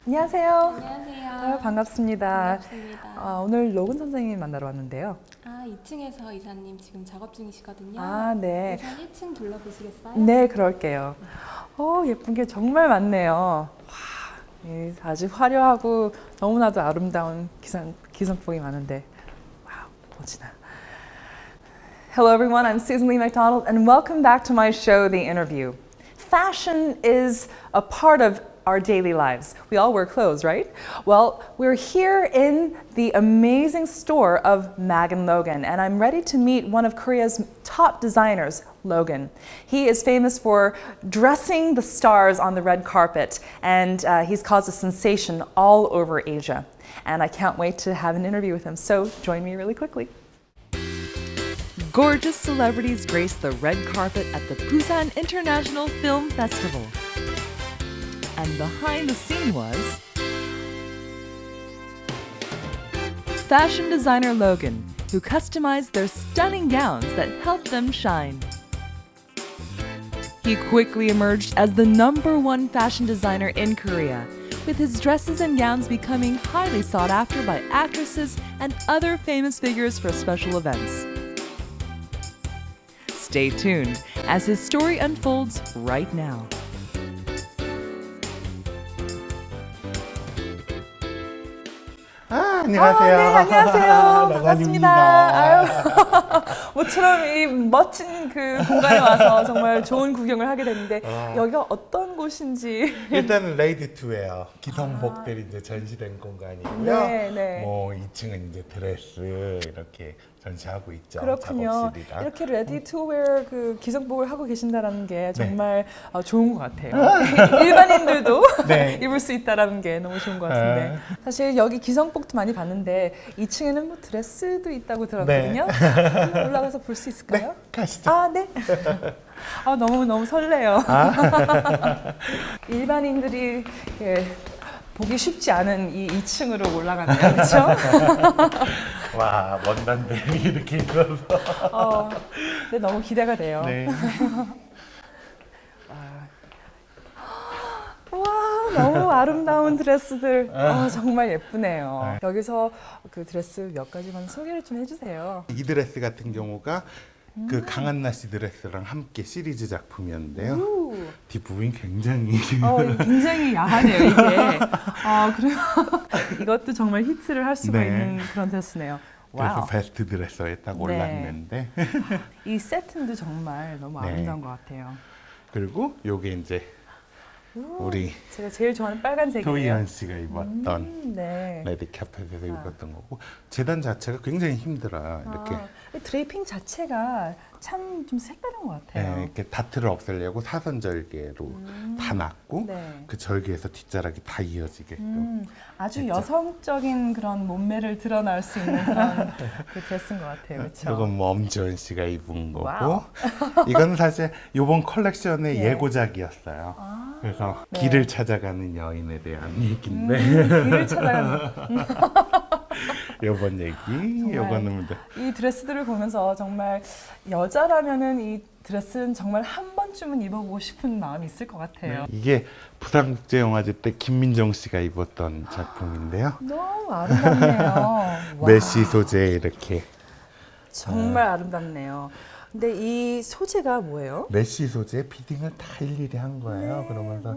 안녕하세요. 안녕하세요. 반갑습니다. 반갑습니다. 오늘 로건 선생님 만나러 왔는데요. 2층에서 이사님 지금 작업 중이시거든요. 네. 우선 1층 둘러보시겠어요? 네, 그럴게요. 예쁜 게 정말 많네요. 와, 아주 화려하고 너무나도 아름다운 기성복이 많은데. 와우, 멋지다. Hello everyone, I'm Susan Lee McDonald and welcome back to my show, The Interview. Fashion is a part of our daily lives. We all wear clothes, right? Well, we're here in the amazing store of Mag & Logan, and I'm ready to meet one of Korea's top designers, Logan. He is famous for dressing the stars on the red carpet, and he's caused a sensation all over Asia. And I can't wait to have an interview with him, so join me really quickly. Gorgeous celebrities grace the red carpet at the Busan International Film Festival. And behind the scene was fashion designer Logan, who customized their stunning gowns that helped them shine. He quickly emerged as the #1 fashion designer in Korea, with his dresses and gowns becoming highly sought after by actresses and other famous figures for special events. Stay tuned as his story unfolds right now. 안녕하세요. 네, 안녕하세요. 반갑습니다. 나관입니다. 모처럼 이 멋진 그 공간에 와서 정말 좋은 구경을 하게 됐는데 여기가 어떤 곳인지. 일단은 레이디 투웨어 기성복들이 이제 전시된 공간이고요. 네, 네. 뭐 2층은 이제 드레스 이렇게 전시하고 있죠. 그렇군요. 작업실이랑. 이렇게 레디 투 웨어 그 기성복을 하고 계신다는 게 정말 좋은 것 같아요. 일반인들도 네. 입을 수 있다는 게 너무 좋은 것 같은데. 사실 여기 기성복도 많이 봤는데 2층에는 뭐 드레스도 있다고 들었거든요. 한번 올라가서 볼 수 있을까요? 네, 가시죠. 네. 너무 설레요. 일반인들이 보기 쉽지 않은 이 2층으로 올라가네요. 그렇죠? 와, 원단들이 이렇게 있어서. 네, 너무 기대가 돼요. 네. 와, 너무 아름다운 드레스들. 정말 예쁘네요. 여기서 그 드레스 몇 가지만 소개를 좀 해주세요. 이 드레스 같은 경우가 그 강한나 씨 드레스랑 함께 시리즈 작품이었는데요. 뒷부분이 굉장히 굉장히 야하네요, 이게. 그래요. 이것도 정말 히트를 할 수가 네. 있는 그런 드레스네요. 그래서 와우. 베스트 드레서에 딱 올랐는데 이 세트도 정말 너무 네. 아름다운 것 같아요. 그리고 요게 이제 우리 제가 제일 좋아하는 빨간색이에요. 조이현 씨가 입었던 네. 레드 캐펫에서 입었던 거고 재단 자체가 굉장히 힘들어요. 이렇게 드레이핑 자체가 참 좀 색다른 것 같아요. 네, 이렇게 다트를 없애려고 사선 절개로 다 놨고 네. 그 절개에서 뒷자락이 다 이어지게끔 아주 했죠. 여성적인 그런 몸매를 드러날 수 있는 그런 그 드레스인 것 같아요. 그렇죠? 이건 뭐 엄지원 씨가 입은 거고 와우. 이건 사실 이번 컬렉션의 예. 예고작이었어요. 그래서 네. 길을 찾아가는 여인에 대한 얘기인데 길을 찾아가는 요번 얘기 요거는 이 드레스들을 보면서 정말 여자라면은 이 드레스는 정말 한 번쯤은 입어보고 싶은 마음이 있을 것 같아요. 이게 부산국제영화제 때 김민정 씨가 입었던 작품인데요. 너무 아름답네요. 메쉬 소재 이렇게 정말 아름답네요. 근데 이 소재가 뭐예요? 메쉬 소재 피딩을 다 일일이 한 거예요. 그러면서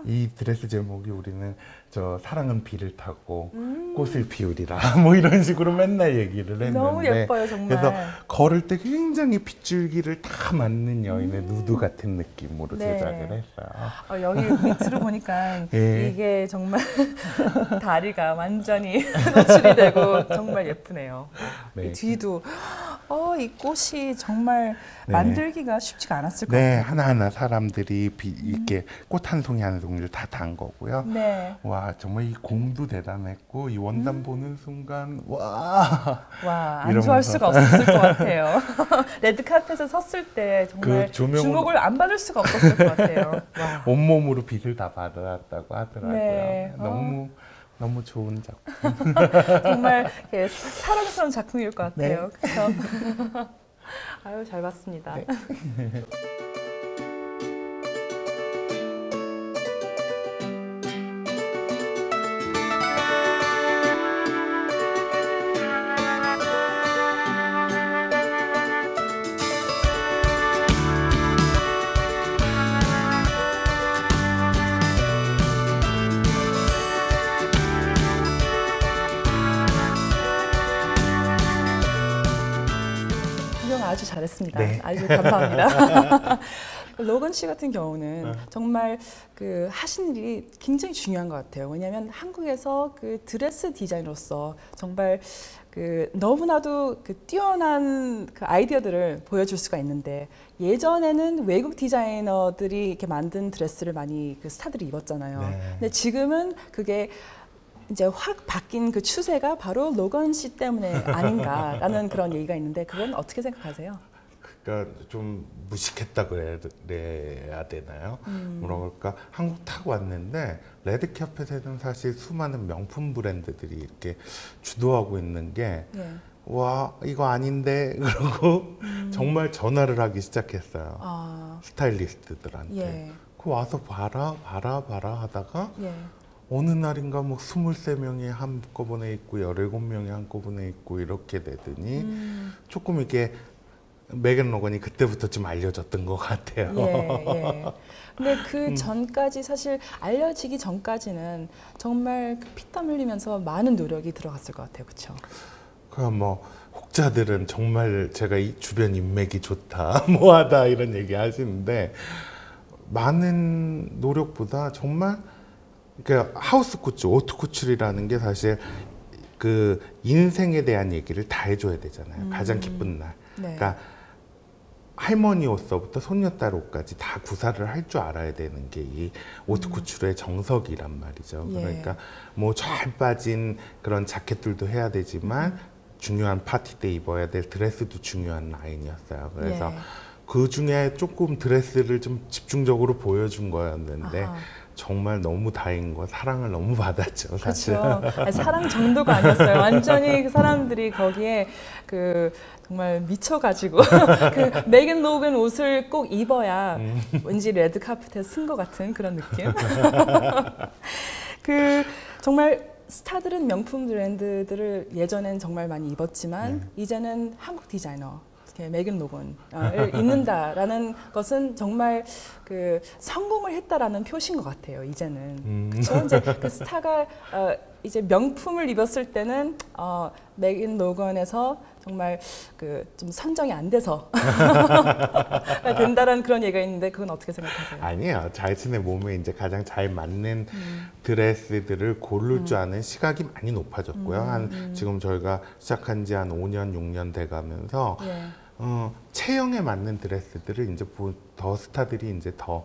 이 드레스 제목이 우리는 저 사랑은 비를 타고 꽃을 피우리라 뭐 이런 식으로 맨날 얘기를 했는데 너무 예뻐요, 정말. 그래서 걸을 때 굉장히 빗줄기를 다 맞는 여인의 누드 같은 느낌으로 네. 제작을 했어요. 여기 밑으로 보니까 예. 이게 정말 다리가 완전히 노출이 되고 정말 예쁘네요. 네. 이 뒤도 이 꽃이 정말 네. 만들기가 쉽지가 않았을 것 네, 같아요. 하나하나 사람들이 이렇게 꽃 한 송이 한 송이를 다 단 거고요. 네. 와, 정말 이 공도 대단했고 이 원단 보는 순간 와, 와, 안 이러면서. 좋아할 수가 없었을 것 같아요. 레드카펫에 섰을 때 정말 그 조명으로- 주목을 안 받을 수가 없었을 것 같아요. 와. 온몸으로 빛을 다 받았다고 하더라고요. 네. 너무 좋은 작품. 정말 이렇게 사랑스러운 작품일 것 같아요. 네. 그렇죠? 아유, 잘 봤습니다. 네. 구경 아주 잘했습니다. 네. 아주 감사합니다. 로건 씨 같은 경우는 정말 그 하신 일이 굉장히 중요한 것 같아요. 왜냐하면 한국에서 그 드레스 디자이너로서 정말 그 너무나도 그 뛰어난 그 아이디어들을 보여줄 수가 있는데 예전에는 외국 디자이너들이 이렇게 만든 드레스를 많이 그 스타들이 입었잖아요. 네. 근데 지금은 그게 이제 확 바뀐 그 추세가 바로 로건 씨 때문에 아닌가라는 그런 얘기가 있는데 그건 어떻게 생각하세요? 그러니까 좀 무식했다 그래야 되나요? 뭐라 그럴까? 한국 타고 왔는데 레드카펫에는 사실 수많은 명품 브랜드들이 이렇게 주도하고 있는 게 예. 와, 이거 아닌데 그러고 정말 전화를 하기 시작했어요. 아, 스타일리스트들한테. 예. 그 와서 봐라 하다가 예. 어느 날인가 뭐 23명이 한꺼번에 있고 17명이 한꺼번에 있고 이렇게 되더니 조금 이렇게 메간 로건이 그때부터 좀 알려졌던 것 같아요. 예. 근데 그 전까지 사실 알려지기 전까지는 정말 그 피땀 흘리면서 많은 노력이 들어갔을 것 같아요. 그렇죠? 그럼 뭐 혹자들은 정말 제가 이 주변 인맥이 좋다, 뭐하다 이런 얘기 하시는데 많은 노력보다 정말 그러니까 하우스 쿠츠, 오트 쿠츠리라는 게 사실 그 인생에 대한 얘기를 다 해줘야 되잖아요. 가장 기쁜 날. 네. 그러니까 할머니 옷서부터 손녀딸 옷까지 다 구사를 할 줄 알아야 되는 게 이 오트 쿠츠르의 정석이란 말이죠. 예. 그러니까 뭐 잘 빠진 그런 자켓들도 해야 되지만 중요한 파티 때 입어야 될 드레스도 중요한 라인이었어요. 그래서 예. 그 중에 조금 드레스를 좀 집중적으로 보여준 거였는데 아하. 정말 너무 다행인 거 사랑을 너무 받았죠. 사실. 그렇죠. 아니, 사랑 정도가 아니었어요. 완전히 그 사람들이 거기에 그 정말 미쳐가지고 그 메간 로건 옷을 꼭 입어야 왠지 레드 카펫에 쓴 것 같은 그런 느낌. 그 정말 스타들은 명품 브랜드들을 예전엔 정말 많이 입었지만 이제는 한국 디자이너 메간 로건을 입는다라는 것은 정말 그 성공을 했다라는 표시인 것 같아요. 이제는 그렇죠. 이제 그 스타가 이제 명품을 입었을 때는 메간 로건에서 정말 그 좀 선정이 안 돼서 된다라는 그런 얘기가 있는데 그건 어떻게 생각하세요? 아니에요. 자신의 몸에 이제 가장 잘 맞는 드레스들을 고를 줄 아는 시각이 많이 높아졌고요. 한 지금 저희가 시작한 지 한 5년, 6년 돼가면서 예. 체형에 맞는 드레스들을 이제 더 스타들이 이제 더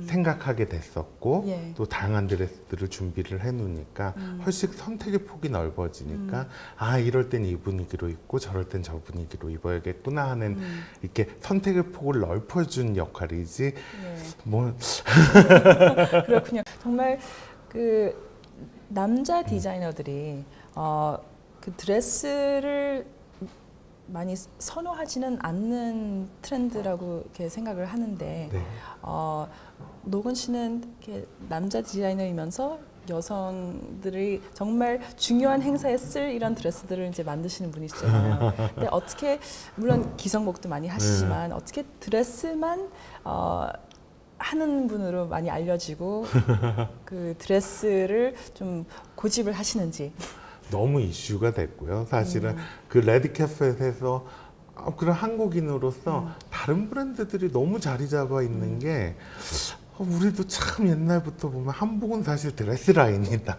생각하게 됐었고 예. 또 다양한 드레스들을 준비를 해놓으니까 훨씬 선택의 폭이 넓어지니까 아 이럴 땐 이 분위기로 입고 저럴 땐 저 분위기로 입어야겠구나 하는 이렇게 선택의 폭을 넓혀준 역할이지 예. 뭐 그렇군요. 정말 그 남자 디자이너들이 그 드레스를 많이 선호하지는 않는 트렌드라고 이렇게 생각을 하는데 네. 노건 씨는 이렇게 남자 디자이너이면서 여성들이 정말 중요한 행사에 쓸 이런 드레스들을 이제 만드시는 분이시잖아요. 근데 어떻게 물론 기성복도 많이 하시지만 어떻게 드레스만 하는 분으로 많이 알려지고 그 드레스를 좀 고집을 하시는지. 너무 이슈가 됐고요. 사실은 그 레드카펫에서 그런 한국인으로서 다른 브랜드들이 너무 자리 잡아 있는 게 우리도 참 옛날부터 보면 한복은 사실 드레스 라인이다.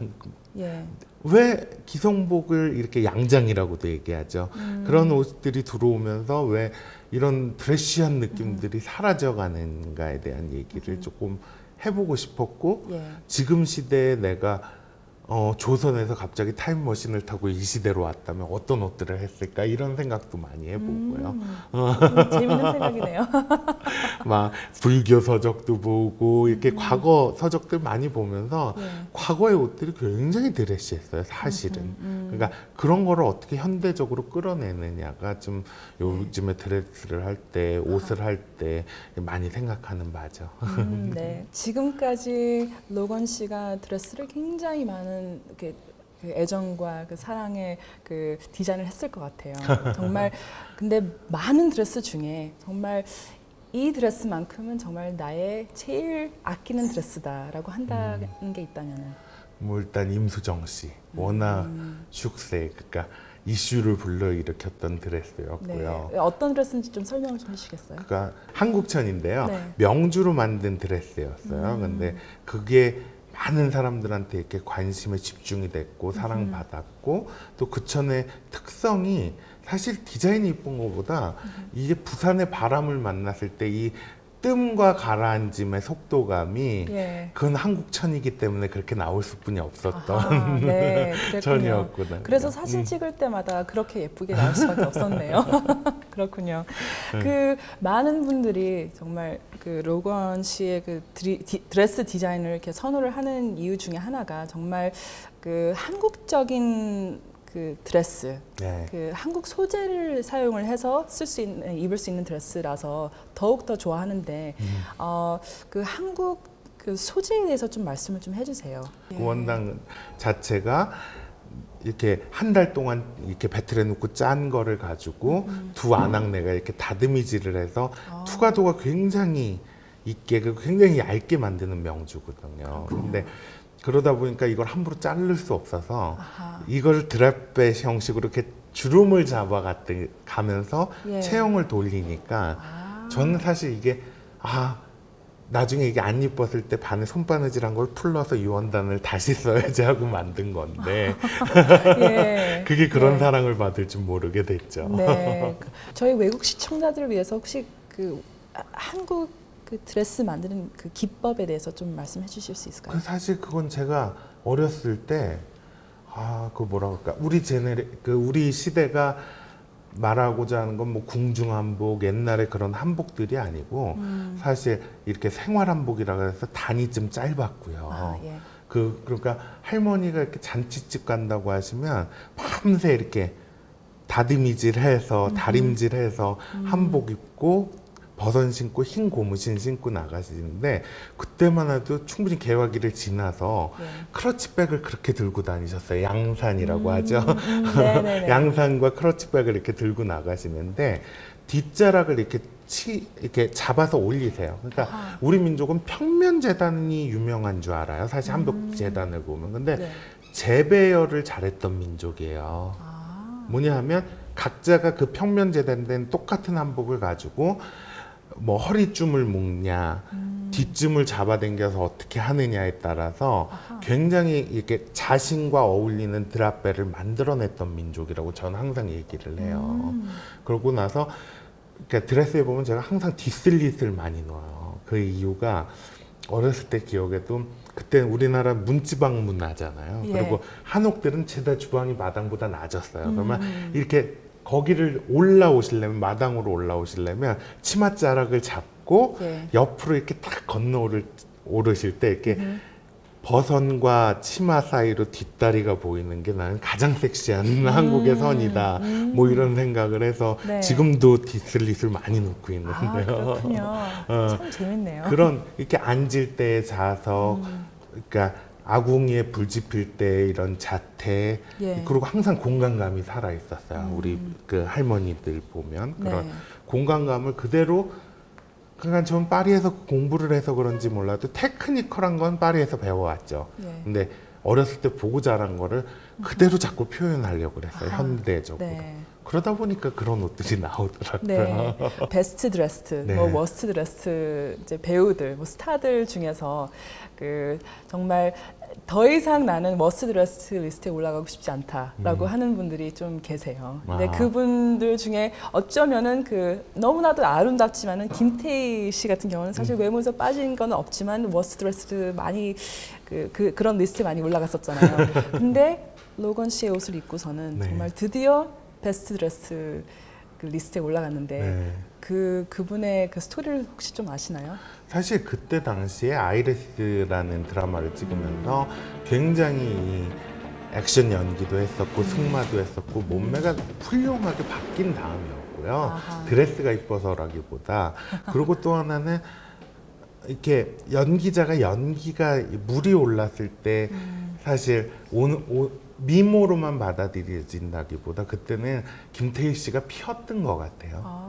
예. 왜 기성복을 이렇게 양장이라고도 얘기하죠. 그런 옷들이 들어오면서 왜 이런 드레시한 느낌들이 사라져가는가에 대한 얘기를 조금 해보고 싶었고 예. 지금 시대에 내가 조선에서 갑자기 타임머신을 타고 이 시대로 왔다면 어떤 옷들을 했을까 이런 생각도 많이 해보고요. 재밌는 생각이네요. 막 불교 서적도 보고 이렇게 과거 서적들 많이 보면서 예. 과거의 옷들이 굉장히 드레시했어요, 사실은. 그러니까 그런 거를 어떻게 현대적으로 끌어내느냐가 좀 요즘에 드레스를 할 때, 옷을 할 때 많이 생각하는 바죠. 네. 지금까지 로건 씨가 드레스를 굉장히 많은 그 애정과 그 사랑의 그 디자인을 했을 것 같아요. 정말 근데 많은 드레스 중에 정말 이 드레스만큼은 정말 나의 제일 아끼는 드레스다라고 한다는 게 있다면은 뭐 일단 임수정 씨 워낙 슉세 그러니까 이슈를 불러일으켰던 드레스였고요. 네. 어떤 드레스인지 좀 설명을 좀 해주시겠어요? 그러니까 한국천인데요. 네. 명주로 만든 드레스였어요. 근데 그게 많은 사람들한테 이렇게 관심에 집중이 됐고 사랑받았고 또 그 천의 특성이 사실 디자인이 이쁜 것보다 이게 부산의 바람을 만났을 때 이 뜸과 가라앉음의 속도감이 예. 그건 한국천이기 때문에 그렇게 나올 수뿐이 없었던 아하, 네, 그랬군요. 천이었구나. 그래서 사진 찍을 때마다 그렇게 예쁘게 나올 수밖에 없었네요. 그렇군요. 그 많은 분들이 정말 그 로건 씨의 그 드레스 디자인을 이렇게 선호를 하는 이유 중에 하나가 정말 그 한국적인 그 드레스, 네. 그 한국 소재를 사용을 해서 쓸 수 있는 입을 수 있는 드레스라서 더욱 더 좋아하는데 그 한국 그 소재에 대해서 좀 말씀을 좀 해주세요. 그 원단 자체가 이렇게 한 달 동안 이렇게 배틀해 놓고 짠 거를 가지고 두 안악내가 이렇게 다듬이질을 해서 투과도가 굉장히 있게 굉장히 얇게 만드는 명주거든요. 근데 그러다 보니까 이걸 함부로 자를 수 없어서 아하. 이걸 드랍백 형식으로 이렇게 주름을 가면서 예. 체형을 돌리니까 저는 사실 이게 나중에 이게 안 이뻤을 때 반에 손바느질한 걸 풀러서 이 원단을 다시 써야지 하고 만든 건데 예. 그게 그런 네. 사랑을 받을 줄 모르게 됐죠. 네. 저희 외국 시청자들을 위해서 혹시 그 한국 그 드레스 만드는 그 기법에 대해서 좀 말씀해 주실 수 있을까요? 사실 그건 제가 어렸을 때 그 뭐라 그럴까 우리 시대가 말하고자 하는 건 뭐 궁중한복 옛날에 그런 한복들이 아니고 사실 이렇게 생활한복이라고 해서 단이 좀 짧았고요. 예. 그러니까 할머니가 이렇게 잔치집 간다고 하시면 밤새 이렇게 다듬이질해서 다림질해서 한복 입고 버선 신고 흰 고무신 신고 나가시는데 그때만 해도 충분히 개화기를 지나서 예. 크러치백을 그렇게 들고 다니셨어요. 양산이라고 하죠. 네네네. 양산과 크러치백을 이렇게 들고 나가시는데 뒷자락을 이렇게 잡아서 올리세요. 그러니까 우리 민족은 평면재단이 유명한 줄 알아요. 사실 한복재단을 보면. 근데 네. 재배열을 잘했던 민족이에요. 뭐냐 하면 각자가 그 평면재단된 똑같은 한복을 가지고 뭐 허리춤을 묶냐 뒷줌을 잡아당겨서 어떻게 하느냐에 따라서 굉장히 이렇게 자신과 어울리는 드랍벨을 만들어냈던 민족이라고 저는 항상 얘기를 해요. 그러고 나서 그러니까 드레스에 보면 제가 항상 뒷슬릿을 많이 넣어요. 그 이유가 어렸을 때 기억에도 그때 우리나라 문지방 문화잖아요. 예. 그리고 한옥들은 최대 주방이 마당보다 낮았어요. 그러면 이렇게 거기를 올라오시려면 마당으로 올라오시려면 치맛자락을 잡고 예. 옆으로 이렇게 딱 건너 오르실 때 이렇게 버선과 치마 사이로 뒷다리가 보이는 게 나는 가장 섹시한 한국의 선이다. 뭐 이런 생각을 해서 네. 지금도 뒷슬릿을 많이 놓고 있는데요. 그렇군요. 참 재밌네요. 그런 이렇게 앉을 때의 자석, 그러니까 아궁이에 불 지필 때 이런 자태, 예. 그리고 항상 공간감이 살아 있었어요. 우리 그 할머니들 보면 그런 네. 공간감을 그대로. 그러니까 저는 파리에서 공부를 해서 그런지 몰라도 테크니컬한 건 파리에서 배워왔죠. 예. 근데 어렸을 때 보고 자란 거를 그대로 자꾸 표현하려고 그랬어요. 아, 현대적으로. 네. 그러다 보니까 그런 옷들이 나오더라고요. 네, 베스트 드레스트, 네. 뭐 워스트 드레스트 이제 배우들, 뭐 스타들 중에서 그 정말 더 이상 나는 워스트 드레스트 리스트에 올라가고 싶지 않다라고 하는 분들이 좀 계세요. 근데 아. 그분들 중에 어쩌면은 그 너무나도 아름답지만은 김태희 씨 같은 경우는 사실 외모에서 빠진 건 없지만 워스트 드레스트 많이 그런 리스트에 많이 올라갔었잖아요. 근데 로건 씨의 옷을 입고서는 네. 정말 드디어 베스트 드레스 그 리스트에 올라갔는데 네. 그분의 그 스토리를 혹시 좀 아시나요? 사실 그때 당시에 아이리스라는 드라마를 찍으면서 굉장히 액션 연기도 했었고 승마도 했었고 몸매가 훌륭하게 바뀐 다음이었고요. 아하. 드레스가 이뻐서라기보다. 그리고 또 하나는 이렇게 연기가 물이 올랐을 때 사실 미모로만 받아들여진다기보다 그때는 김태희 씨가 피었던 것 같아요.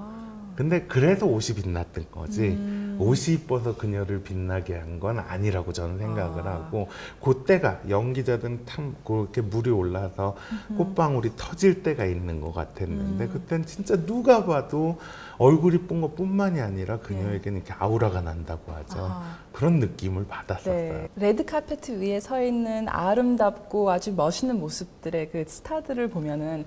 근데 그래서 옷이 빛났던 거지 옷이 이뻐서 그녀를 빛나게 한 건 아니라고 저는 생각을 하고 그때가 연기자든 참 그렇게 물이 올라서 꽃방울이 터질 때가 있는 것 같았는데 그땐 진짜 누가 봐도 얼굴 이쁜 것뿐만이 아니라 그녀에게는 이렇게 아우라가 난다고 하죠. 그런 느낌을 받았었어요. 네. 레드 카페트 위에 서 있는 아름답고 아주 멋있는 모습들의 그 스타들을 보면은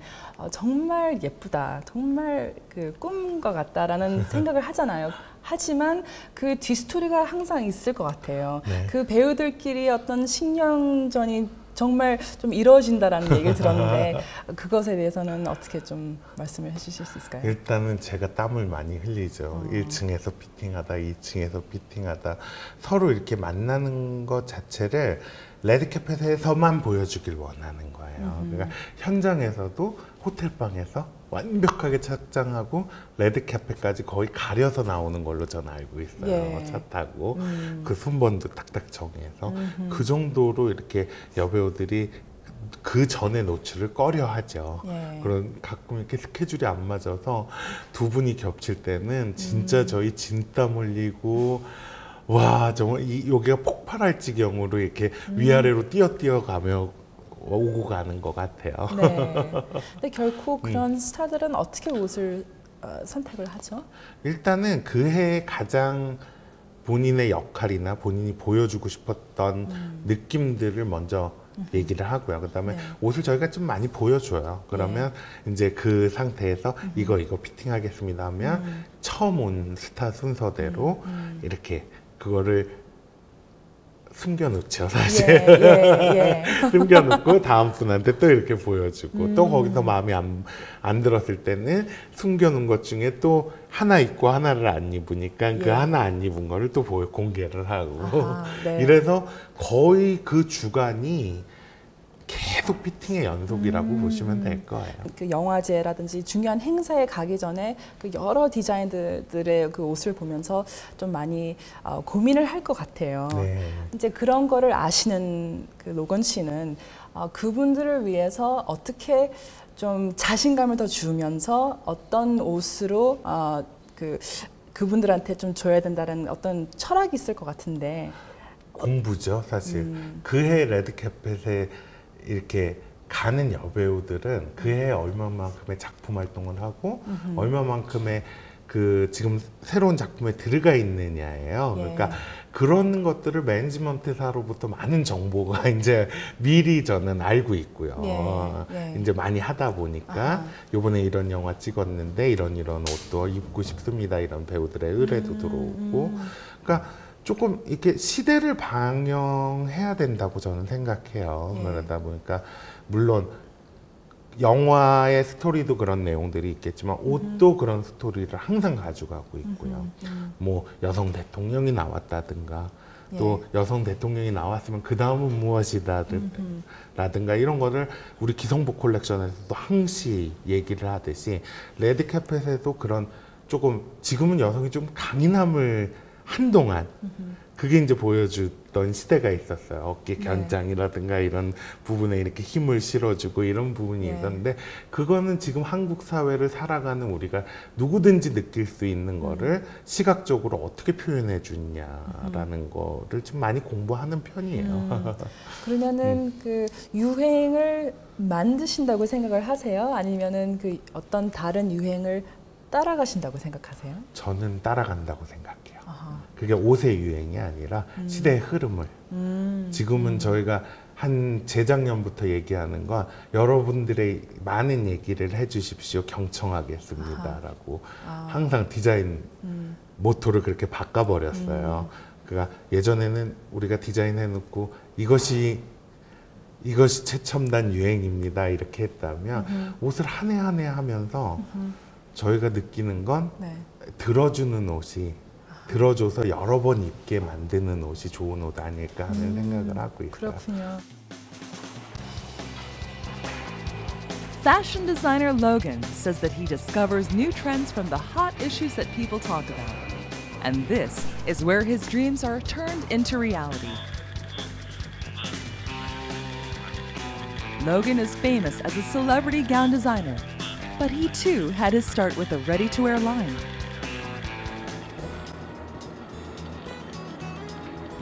정말 예쁘다, 정말 그 꿈과 같다라는 생각을 하잖아요. 하지만 그 뒷스토리가 항상 있을 것 같아요. 네. 그 배우들끼리 어떤 신경전이 정말 좀 이루어진다라는 얘기를 들었는데 그것에 대해서는 어떻게 좀 말씀을 해주실 수 있을까요? 일단은 제가 땀을 많이 흘리죠. 1층에서 피팅하다, 2층에서 피팅하다 서로 이렇게 만나는 것 자체를 레드카펫에서만 보여주길 원하는 거예요. 그러니까 현장에서도 호텔방에서 완벽하게 착장하고 레드카펫까지 거의 가려서 나오는 걸로 저는 알고 있어요. 예. 차 타고 그 순번도 딱딱 정해서 그 정도로 이렇게 여배우들이 그 전에 노출을 꺼려 하죠. 예. 그런 가끔 이렇게 스케줄이 안 맞아서 두 분이 겹칠 때는 진짜 저희 진땀 흘리고 와 정말 여기가 폭발할 지경으로 이렇게 위아래로 뛰어가며 오고 가는 것 같아요. 네. 근데 결코 그런 스타들은 어떻게 옷을 선택을 하죠? 일단은 그 해에 가장 본인의 역할이나 본인이 보여주고 싶었던 느낌들을 먼저 얘기를 하고요. 그다음에 네. 옷을 저희가 좀 많이 보여줘요. 그러면 이제 그 상태에서 이거 피팅하겠습니다 하면 처음 온 스타 순서대로 이렇게 그거를 숨겨놓죠, 사실. 예. 숨겨놓고 다음 분한테 또 이렇게 보여주고 또 거기서 마음에 안 들었을 때는 숨겨놓은 것 중에 또 하나 입고 하나를 안 입으니까 그 하나 안 입은 거를 또 공개를 하고 네. 이래서 거의 그 주간이 계속 피팅의 연속이라고 보시면 될 거예요. 그 영화제라든지 중요한 행사에 가기 전에 그 여러 디자인들의 그 옷을 보면서 좀 많이 고민을 할 것 같아요. 네. 이제 그런 거를 아시는 그 로건 씨는 그분들을 위해서 어떻게 좀 자신감을 더 주면서 어떤 옷으로 그분들한테 좀 줘야 된다는 어떤 철학이 있을 것 같은데. 공부죠, 사실. 그해 레드카펫에 이렇게 가는 여배우들은 그해 얼마만큼의 작품 활동을 하고 얼마만큼의 그 지금 새로운 작품에 들어가 있느냐예요. 예. 그러니까 그런 것들을 매니지먼트사로부터 많은 정보가 이제 미리 저는 알고 있고요. 예. 이제 많이 하다 보니까 요번에 이런 영화 찍었는데 이런 옷도 입고 싶습니다. 이런 배우들의 의뢰도 들어오고. 그러니까 조금 이렇게 시대를 반영해야 된다고 저는 생각해요. 예. 그러다 보니까 물론 영화의 스토리도 그런 내용들이 있겠지만 옷도 그런 스토리를 항상 가져가고 있고요. 뭐 여성 대통령이 나왔다든가 또 여성 대통령이 나왔으면 그 다음은 무엇이다라든가 이런 거를 우리 기성보 콜렉션에서도 항시 얘기를 하듯이 레드카펫에도 그런 조금 지금은 여성이 좀 강인함을 한동안 그 그게 이제 보여주던 시대가 있었어요. 어깨 견장이라든가 이런 부분에 이렇게 힘을 실어주고 이런 부분이 있었는데 그거는 지금 한국 사회를 살아가는 우리가 누구든지 느낄 수 있는 거를 시각적으로 어떻게 표현해 주냐라는 거를 좀 많이 공부하는 편이에요. 그러면은 그 유행을 만드신다고 생각을 하세요? 아니면은 그 어떤 다른 유행을 따라가신다고 생각하세요? 저는 따라간다고 생각해요. 아하. 그게 옷의 유행이 아니라 시대의 흐름을. 지금은 저희가 한 재작년부터 얘기하는 건 여러분들의 많은 얘기를 해주십시오. 경청하겠습니다라고 항상 디자인 모토를 그렇게 바꿔버렸어요. 그러니까 예전에는 우리가 디자인해놓고 이것이 최첨단 유행입니다 이렇게 했다면 옷을 한 해 한 해 하면서 저희가 느끼는 건 들어주는 옷이 들어줘서 여러 번 입게 만드는 옷이 좋은 옷 아닐까 하는 생각을 하고 있어요. 그렇군요. Fashion designer Logan says that he discovers new trends from the hot issues that people talk about. And this is where his dreams are turned into reality. Logan is famous as a celebrity gown designer, but he too had his start with a ready-to-wear line.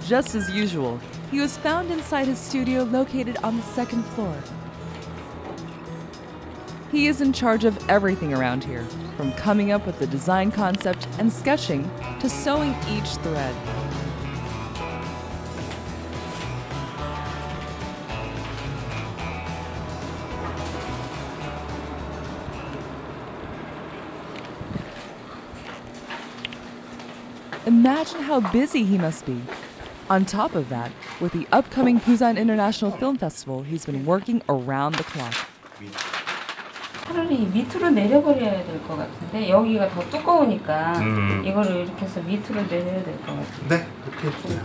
Just as usual, he was found inside his studio located on the second floor. He is in charge of everything around here, from coming up with the design concept and sketching to sewing each thread. Imagine how busy he must be. On top of that, with the upcoming Busan International Film Festival, he's been working around the clock. 차라리 밑으로 내려버려야 될 것 같은데 여기가 더 두꺼우니까 이거를 이렇게 해서 밑으로 내려야 될 것 같은데. 네, 그렇게 해주세요.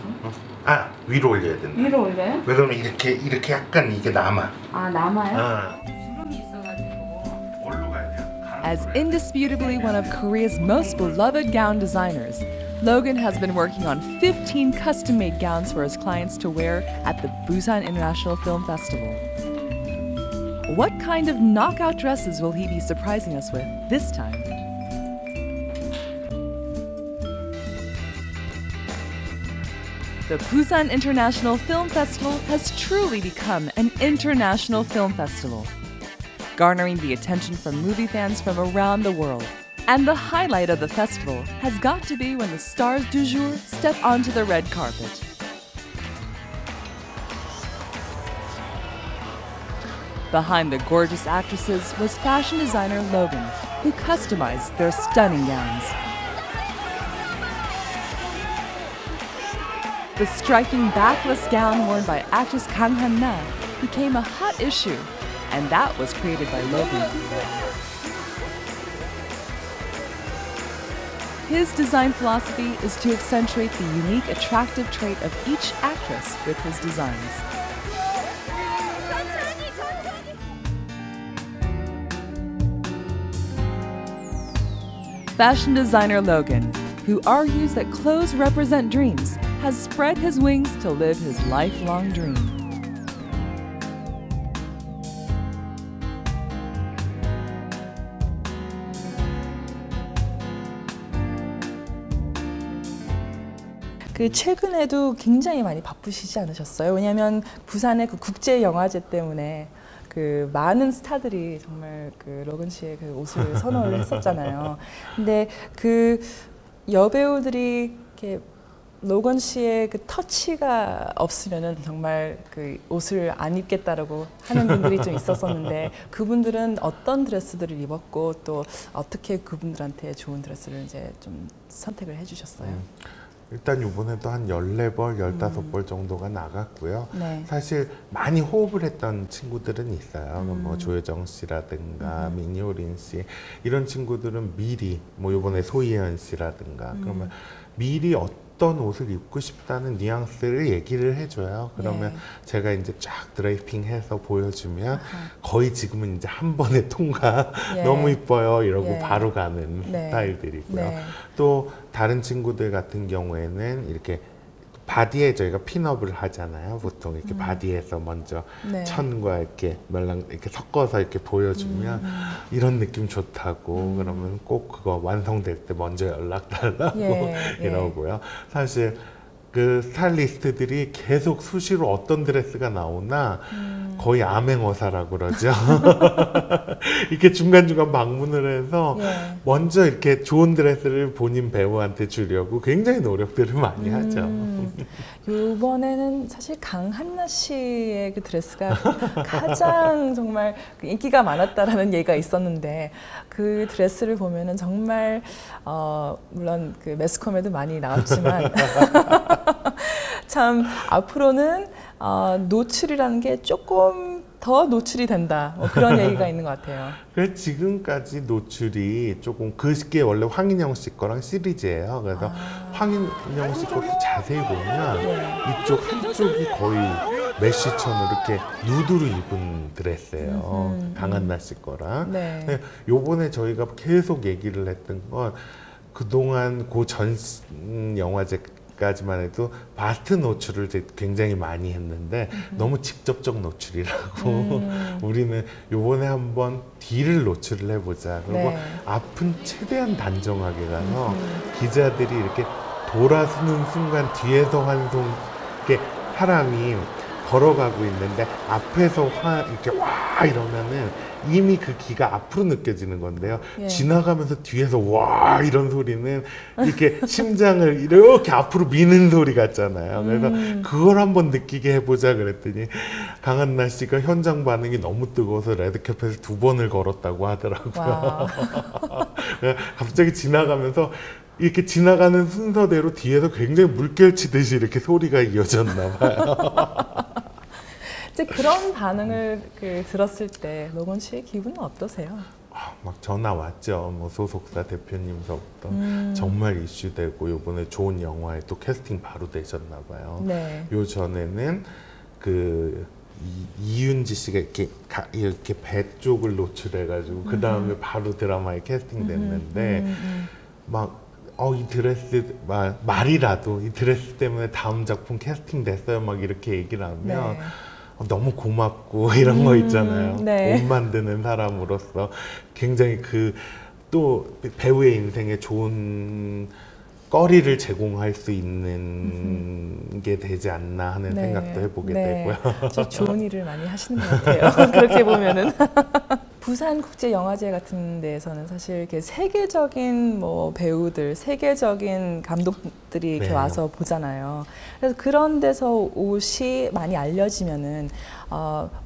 아, 위로 올려야 된다. 위로 올려요? 왜 그러면 이렇게 약간 이게 남아. 아, 남아요? 아. 주름이 있어가지고. 뭘로 가야 돼요? As indisputably one of Korea's most beloved gown designers, Logan has been working on 15 custom-made gowns for his clients to wear at the Busan International Film Festival. What kind of knockout dresses will he be surprising us with this time? The Busan International Film Festival has truly become an international film festival, garnering the attention from movie fans from around the world. And the highlight of the festival has got to be when the stars du jour step onto the red carpet. Behind the gorgeous actresses was fashion designer Logan, who customized their stunning gowns. The striking backless gown worn by actress Kang Han-na became a hot issue, and that was created by Logan. His design philosophy is to accentuate the unique, attractive trait of each actress with his designs. Fashion designer Logan, who argues that clothes represent dreams, has spread his wings to live his lifelong dream. 그 최근에도 굉장히 많이 바쁘시지 않으셨어요? 왜냐하면 부산의 그 국제 영화제 때문에 그 많은 스타들이 정말 그 로건 씨의 그 옷을 선호를 했었잖아요. 근데 그 여배우들이 이렇게 로건 씨의 그 터치가 없으면은 정말 그 옷을 안 입겠다라고 하는 분들이 좀 있었었는데 그분들은 어떤 드레스들을 입었고 또 어떻게 그분들한테 좋은 드레스를 이제 좀 선택을 해주셨어요? 일단 이번에도 한 14벌, 15벌 정도가 나갔고요. 네. 사실 많이 호흡을 했던 친구들은 있어요. 뭐 조여정 씨라든가 민효린 씨 이런 친구들은 미리 뭐 이번에 소희연 씨라든가 그러면 미리 어떤 옷을 입고 싶다는 뉘앙스를 얘기를 해줘요. 그러면 제가 이제 쫙 드레이핑해서 보여주면 거의 지금은 이제 한 번에 통과 너무 이뻐요 이러고 바로 가는 스타일들이고요. 또 다른 친구들 같은 경우에는 이렇게 바디에 저희가 핀업을 하잖아요. 보통 이렇게 바디에서 먼저 네. 천과 이렇게 말랑 이렇게 섞어서 이렇게 보여주면 이런 느낌 좋다고 그러면 꼭 그거 완성될 때 먼저 연락 달라고 예, 이러고요. 사실 그 스타일리스트들이 계속 수시로 어떤 드레스가 나오나 거의 암행어사라고 그러죠. 이렇게 중간중간 방문을 해서 먼저 이렇게 좋은 드레스를 본인 배우한테 주려고 굉장히 노력들을 많이 하죠. 이번에는 사실 강한나 씨의 그 드레스가 가장 정말 인기가 많았다라는 얘기가 있었는데 그 드레스를 보면은 정말 물론 그 매스컴에도 많이 나왔지만 참 앞으로는 노출이라는 게 조금 더 노출이 된다 뭐 그런 얘기가 있는 것 같아요. 그래서 지금까지 노출이 조금 그게 원래 황인영 씨 거랑 시리즈예요. 그래서 황인영 씨 것도 자세히 보면 이쪽 한쪽이 거의 메쉬천으로 이렇게 누드로 입은 드레스예요. 강한나 씨 거랑. 네. 근데 요번에 저희가 계속 얘기를 했던 건 그동안 그 전 영화제까지만 해도 바스트 노출을 이제 굉장히 많이 했는데 너무 직접적 노출이라고 우리는 요번에 한번 뒤를 노출을 해보자. 그리고 앞은 최대한 단정하게 가서 기자들이 이렇게 돌아서는 순간 뒤에서 환송 이렇게 사람이 걸어가고 있는데 앞에서 이렇게 와 이러면은 이미 그 기가 앞으로 느껴지는 건데요. 지나가면서 뒤에서 와 이런 소리는 이렇게 심장을 이렇게 앞으로 미는 소리 같잖아요. 그래서 그걸 한번 느끼게 해보자 그랬더니 강한나 씨가 현장 반응이 너무 뜨거워서 레드카펫을 2번을 걸었다고 하더라고요. 갑자기 지나가면서 이렇게 지나가는 순서대로 뒤에서 굉장히 물결 치듯이 이렇게 소리가 이어졌나 봐요. 이제 그런 반응을 들었을 때 노건 씨의 기분은 어떠세요? 막 전화 왔죠. 뭐 소속사 대표님서부터 정말 이슈되고 요번에 좋은 영화에 또 캐스팅 바로 되셨나 봐요. 네. 요 전에는 그 이윤지 씨가 이렇게 배 쪽을 노출해가지고 그 다음에 바로 드라마에 캐스팅 됐는데 막 이 드레스 말이라도 이 드레스 때문에 다음 작품 캐스팅 됐어요. 막 이렇게 얘기를 하면 너무 고맙고 이런 거 있잖아요. 옷 만드는 사람으로서 굉장히 또 배우의 인생에 좋은 거리를 제공할 수 있는 게 되지 않나 하는 생각도 해보게 되고요. 좋은 일을 많이 하시는 것 같아요. 그렇게 보면은. 부산국제영화제 같은 데에서는 사실 이렇게 세계적인 뭐 배우들, 세계적인 감독들이 이렇게 와서 보잖아요. 그래서 그런 데서 옷이 많이 알려지면은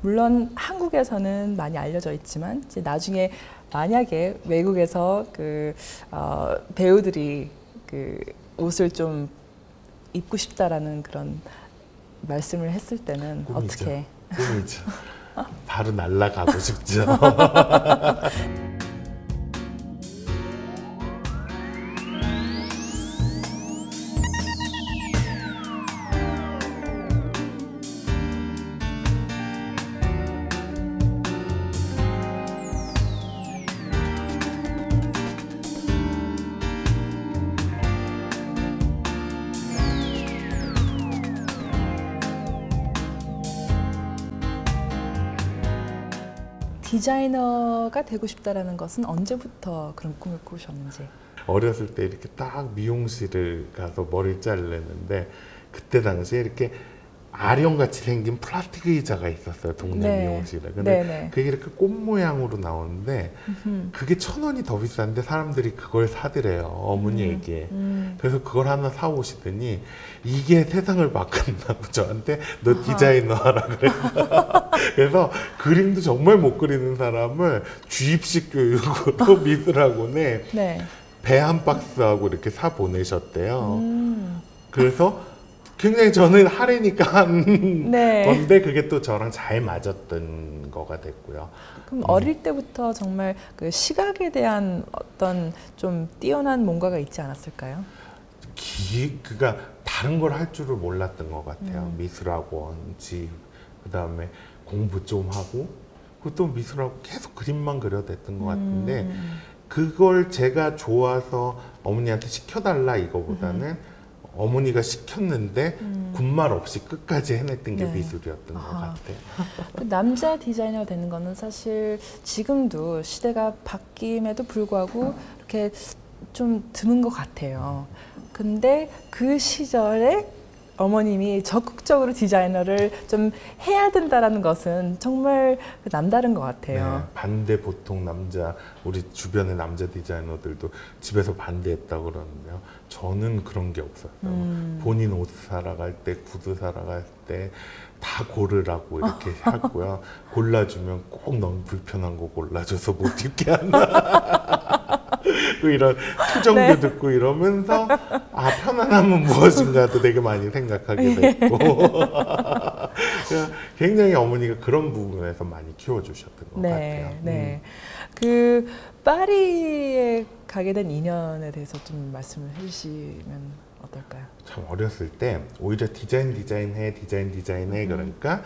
물론 한국에서는 많이 알려져 있지만 이제 나중에 만약에 외국에서 배우들이 옷을 좀 입고 싶다라는 그런 말씀을 했을 때는 꿈이죠. 어떻게? 꿈이죠. 바로 날아가고 싶죠. 디자이너가 되고 싶다라는 것은 언제부터 그런 꿈을 꾸셨는지? 어렸을 때 이렇게 딱 미용실을 가서 머리를 자르려는데 그때 당시에 이렇게 아령같이 생긴 플라스틱 의자가 있었어요. 동네 미용실에. 근데 그게 이렇게 꽃 모양으로 나오는데 그게 1,000원이 더 비싼데 사람들이 그걸 사더래요. 어머니에게. 그래서 그걸 하나 사오시더니 이게 세상을 바꾼다고 저한테 너 디자이너 하라 그래서 그래서 그림도 정말 못 그리는 사람을 주입식 교육으로 미술학원에 배 한 박스하고 이렇게 사 보내셨대요. 그래서 굉장히 저는 하래니까 한 건데 그게 또 저랑 잘 맞았던 거가 됐고요. 그럼 어릴 때부터 정말 그 시각에 대한 어떤 좀 뛰어난 뭔가가 있지 않았을까요? 그러니까 다른 걸 할 줄을 몰랐던 것 같아요. 미술학원, 그다음에 공부 좀 하고 또 미술학원 계속 그림만 그려댔던 것 같은데 그걸 제가 좋아서 어머니한테 시켜달라 이거보다는 어머니가 시켰는데 군말 없이 끝까지 해냈던 게 네. 미술이었던 것 같아요. 그 남자 디자이너가 되는 거는 사실 지금도 시대가 바뀜에도 불구하고 이렇게 좀 드문 것 같아요. 근데 그 시절에 어머님이 적극적으로 디자이너를 좀 해야 된다라는 것은 정말 남다른 것 같아요. 반대 보통 우리 주변의 남자 디자이너들도 집에서 반대했다고 그러는데요. 저는 그런 게 없었어요. 본인 옷 사러 갈 때, 구두 사러 갈 때 다 고르라고 이렇게 하고요. 골라주면 꼭 너무 불편한 거 골라줘서 못 입게 한다. 이런 투정도 네. 듣고 이러면서 편안함은 무엇인가도 되게 많이 생각하게 됐고 굉장히 어머니가 그런 부분에서 많이 키워주셨던 것 같아요. 네. 그 파리에 가게 된 인연에 대해서 좀 말씀을 해주시면 어떨까요? 참 어렸을 때 오히려 디자인해 그러니까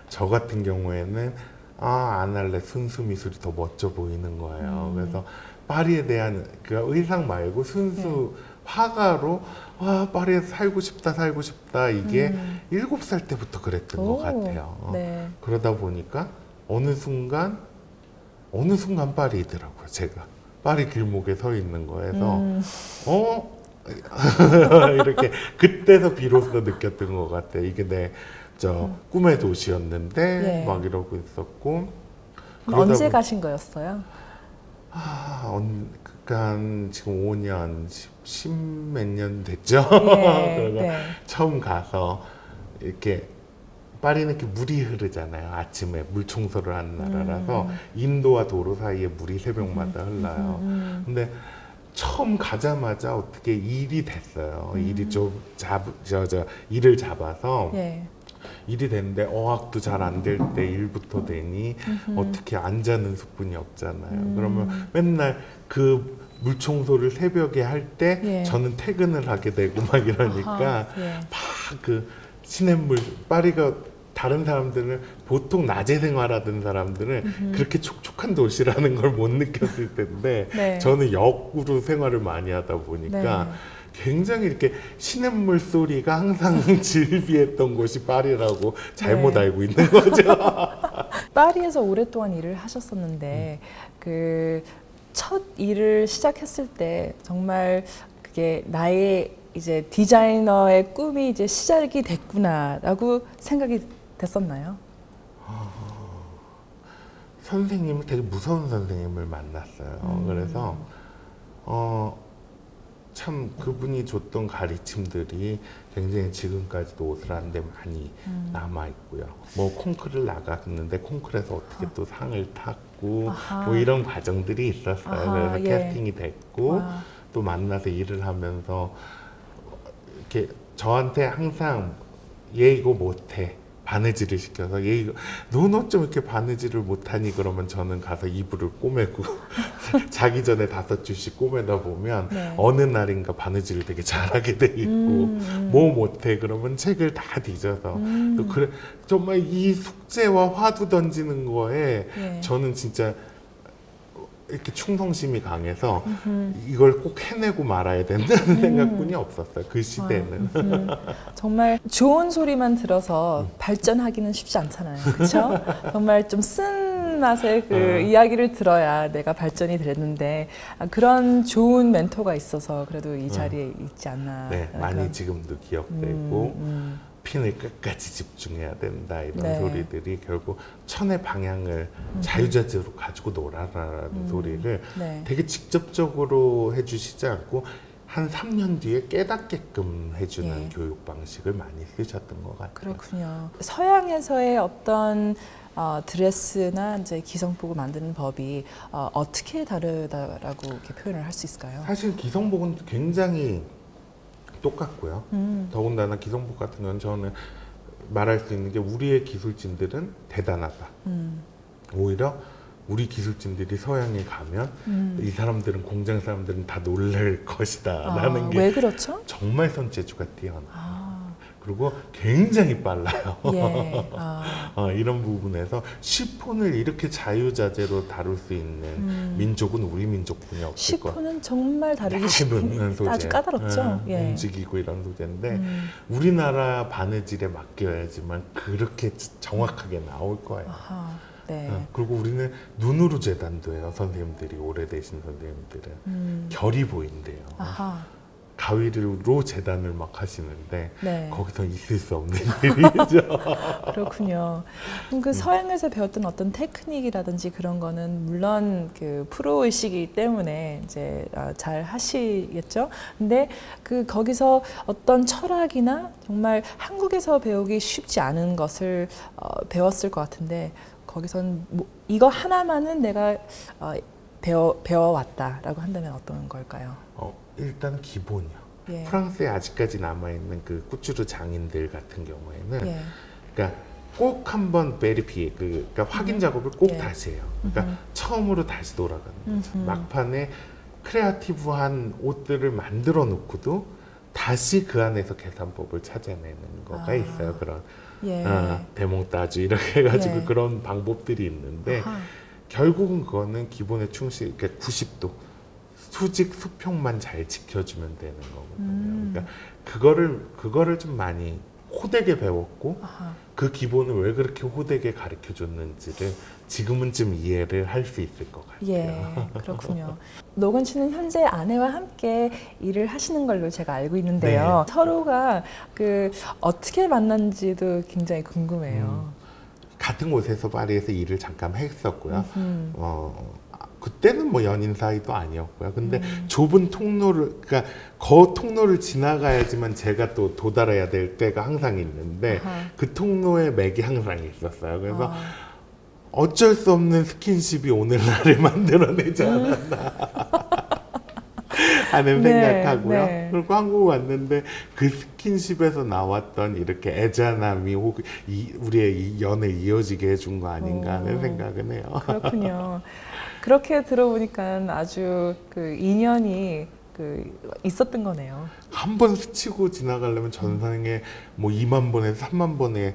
저 같은 경우에는 안 할래, 순수 미술이 더 멋져 보이는 거예요. 그래서 파리에 대한 그 의상 말고 순수 화가로 파리에서 살고 싶다 이게 7살 때부터 그랬던 것 같아요. 네. 그러다 보니까 어느 순간 파리더라고요. 제가 파리 길목에 서 있는 거에서 이렇게 그때서 비로소 느꼈던 것 같아요. 이게 내 꿈의 도시였는데 막 이러고 있었고. 언제 가신 거였어요? 그러니까 지금 5년, 10몇 년 됐죠. 그래서 처음 가서 이렇게 파리는 이렇게 물이 흐르잖아요. 아침에 물 청소를 하는 나라라서 인도와 도로 사이에 물이 새벽마다 흘러요. 근데 처음 가자마자 어떻게 일이 됐어요. 일이 좀 일을 잡아서 일이 됐는데 어학도 잘 안 될 때 일부터 되니 어떻게 안 자는 수뿐이 없잖아요. 그러면 맨날 그 물청소를 새벽에 할 때 저는 퇴근을 하게 되고 막 이러니까 막 그 시냇물 파리가 다른 사람들은 보통 낮에 생활하던 사람들은 그렇게 촉촉한 도시라는 걸 못 느꼈을 텐데 저는 역으로 생활을 많이 하다 보니까 굉장히 이렇게 시냇물 소리가 항상 질비했던 곳이 파리라고 잘못 알고 있는 거죠. 파리에서 오랫동안 일을 하셨었는데 그 첫 일을 시작했을 때 정말 그게 나의 이제 디자이너의 꿈이 이제 시작이 됐구나라고 생각이 됐었나요? 선생님을 되게 무서운 선생님을 만났어요. 그래서 참 그분이 줬던 가르침들이 굉장히 지금까지도 옷을 하는데 많이 남아 있고요. 뭐 콩쿠르를 나갔는데 콩쿠르에서 어떻게 또 상을 탔고 뭐 이런 과정들이 있었어요. 그래서 캐스팅이 됐고 또 만나서 일을 하면서 이렇게 저한테 항상 얘 이거 못해. 바느질을 시켜서 넌 어쩜 이렇게 바느질을 못하니? 그러면 저는 가서 이불을 꼬매고 자기 전에 5줄씩 꼬매다 보면 어느 날인가 바느질을 되게 잘하게 돼 있고 뭐 못해? 그러면 책을 다 뒤져서 또 그래 정말 이 숙제와 화두 던지는 거에 저는 진짜 이렇게 충성심이 강해서 이걸 꼭 해내고 말아야 된다는 생각뿐이 없었어요. 그 시대는. 정말 좋은 소리만 들어서 발전하기는 쉽지 않잖아요. 그렇죠? 정말 좀 쓴 맛의 그 이야기를 들어야 내가 발전이 됐는데 그런 좋은 멘토가 있어서 그래도 이 자리에 있지 않나. 네, 많이 지금도 기억되고 핀을 끝까지 집중해야 된다 이런 소리들이 결국 천의 방향을 자유자재로 가지고 놀아라라는 소리를 되게 직접적으로 해주시지 않고 한 3년 뒤에 깨닫게끔 해주는 교육 방식을 많이 쓰셨던 것 같아요. 그렇군요. 서양에서의 어떤 드레스나 이제 기성복을 만드는 법이 어떻게 다르다라고 이렇게 표현을 할 수 있을까요? 사실 기성복은 굉장히 똑같고요. 더군다나 기성복 같은 건 저는 말할 수 있는 게 우리의 기술진들은 대단하다. 오히려 우리 기술진들이 서양에 가면 이 사람들은 공장 사람들은 다 놀랄 것이다 라는 게 왜 그렇죠? 정말 손재주가 뛰어나. 그리고 굉장히 빨라요. 예. 이런 부분에서 시폰을 이렇게 자유자재로 다룰 수 있는 민족은 우리 민족뿐이 없을 거예요. 시폰은 정말 다루기 얇은 소재, 아주 까다롭죠. 예. 움직이고 이런 소재인데 우리나라 바느질에 맡겨야지만 그렇게 정확하게 나올 거예요. 아하, 네. 그리고 우리는 눈으로 재단도 해요. 선생님들이, 오래되신 선생님들은 결이 보인대요. 아하. 가위로 재단을 막 하시는데 네. 거기서 있을 수 없는 일이죠. 그렇군요. 그럼 그 서양에서 배웠던 어떤 테크닉이라든지 그런 거는 물론 그 프로의식이기 때문에 이제 잘 하시겠죠. 근데 그 거기서 어떤 철학이나 정말 한국에서 배우기 쉽지 않은 것을 배웠을 것 같은데 거기선 뭐 이거 하나만은 내가 배워왔다라고 한다면 어떤 걸까요? 일단 기본이요. 예. 프랑스에 아직까지 남아있는 그 꾸쭈르 장인들 같은 경우에는 예. 그러니까 꼭 한번 베리피에 그러니까 확인 작업을 꼭 예. 다시 해요. 그러니까 처음으로 다시 돌아가는 거죠. 막판에 크리에이티브한 옷들을 만들어 놓고도 다시 그 안에서 계산법을 찾아내는 거가 있어요. 그런 예. 대몽따주 이렇게 해가지고 예. 그런 방법들이 있는데 아하. 결국은 그거는 기본에 충실, 그러니까 90도 수직 수평만 잘 지켜주면 되는 거거든요. 그러니까 그거를 좀 많이 호되게 배웠고 아하. 그 기본을 왜 그렇게 호되게 가르쳐 줬는지를 지금은 좀 이해를 할 수 있을 것 같아요. 예, 그렇군요. 노건 씨는 현재 아내와 함께 일을 하시는 걸로 제가 알고 있는데요. 네. 서로가 그 어떻게 만났는지도 굉장히 궁금해요. 같은 곳에서 파리에서 일을 잠깐 했었고요. 그때는 뭐 연인 사이도 아니었고요. 근데 좁은 통로를, 그러니까 그 통로를 지나가야지만 제가 또 도달해야 될 때가 항상 있는데 아하. 그 통로에 맥이 항상 있었어요. 그래서 어쩔 수 없는 스킨십이 오늘날을 만들어내지 않았나 하는 네, 생각하고요. 네. 그리고 한국 왔는데 그 스킨십에서 나왔던 이렇게 애잔함이 혹 우리의 이 연애 이어지게 해준 거 아닌가 하는 생각은 해요. 그렇군요. 그렇게 들어보니까 아주 그 인연이 그 있었던 거네요. 한 번 스치고 지나가려면 전생에 뭐 2만 번에서 3만 번의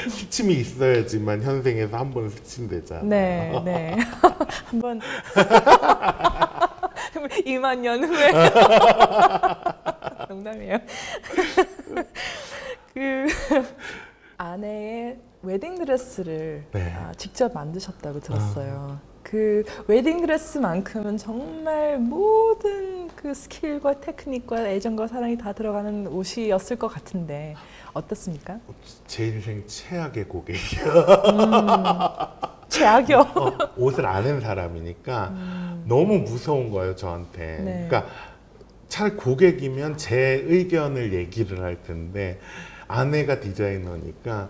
스침이 있어야지만 현생에서 한 번 스친대잖아요. 네, 네. 한번 2만 년 후에 농담이에요. 그 아내의 웨딩 드레스를 네. 직접 만드셨다고 들었어요. 그 웨딩 드레스만큼은 정말 모든 그 스킬과 테크닉과 애정과 사랑이 다 들어가는 옷이었을 것 같은데 어떻습니까? 제 인생 최악의 고객이요. 최악이요. 옷을 아는 사람이니까 너무 무서운 거예요, 저한테. 네. 그러니까 차라리 고객이면 제 의견을 얘기를 할 텐데 아내가 디자이너니까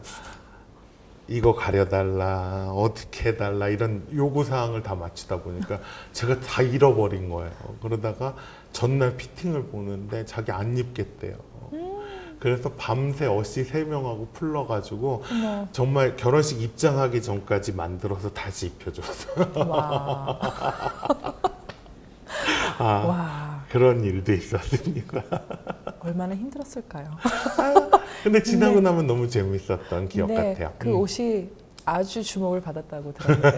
이거 가려달라, 어떻게 해달라 이런 요구사항을 다 맞추다 보니까 제가 다 잃어버린 거예요. 그러다가 전날 피팅을 보는데 자기 안 입겠대요. 그래서 밤새 어씨 3명하고 풀러가지고 정말 결혼식 입장하기 전까지 만들어서 다시 입혀줬어요. 와. 와. 그런 일도 있었습니다. 얼마나 힘들었을까요? 근데 지나고 나면 너무 재밌었던 기억 같아요. 그 옷이 아주 주목을 받았다고 들었는데